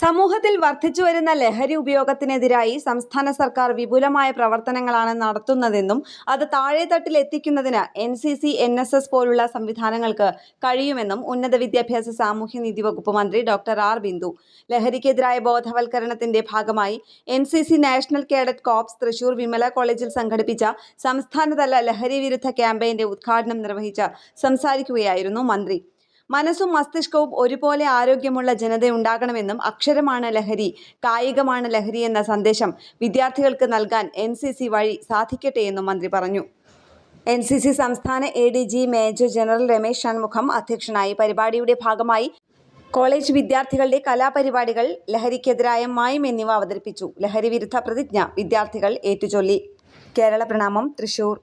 സമൂഹത്തിൽ വർദ്ധിച്ചുവരുന്ന ലഹരി ഉപയോഗത്തിനെതിരായി സംസ്ഥാന സർക്കാർ വിപുലമായ പ്രവർത്തനങ്ങളാണ് നടത്തുന്നതെന്നും അത് താഴെത്തട്ടിൽ എത്തിക്കുന്നതിന് NCC, NSS പോലുള്ള സംവിധാനങ്ങൾക്ക് കഴിയുമെന്നും ഉന്നത വിദ്യാഭ്യാസ സാമൂഹ്യനീതി വകുപ്പ് മന്ത്രി ഡോക്ടർ ആർ ബിന്ദു ലഹരിക്കെതിരായ ബോധവൽക്കരണത്തിന്റെ ഭാഗമായി NCC national cadet corps Thrissur Vimala കോളേജിൽ സംഘടിപ്പിച്ച സംസ്ഥാനതല ലഹരി വിരുദ്ധ ക്യാമ്പയിന്റെ ഉദ്ഘാടനം നിർവഹിച്ച് സംസാരിക്കുകയായിരുന്നു മന്ത്രി. മനസ്സും മസ്തിഷ്കവും ഒരുപോലെ ആരോഗ്യമുള്ള ജനതയുണ്ടാകണമെന്നും അക്ഷരമാണ് ലഹരി, കായികമാണ് ലഹരി എന്ന സന്ദേശം വിദ്യാർത്ഥികൾക്ക് നൽകാൻ NCC വഴി സാധിക്കട്ടെയെന്നും മന്ത്രി പറഞ്ഞു. NCC സംസ്ഥാന ADG major general Ramesh Shanmugham അധ്യക്ഷനായി. പരിപാടിയുടെ ഭാഗമായി കോളേജ് വിദ്യാർത്ഥികളുടെ കലാപരിപാടികൾ, ലഹരിക്കെതിരായ മായം എന്നിവ അവതരിപ്പിച്ചു. ലഹരി വിരുദ്ധ പ്രതിജ്ഞ വിദ്യാർത്ഥികൾ ഏറ്റുചൊല്ലി. കേരള പ്രണാമം, തൃശൂർ.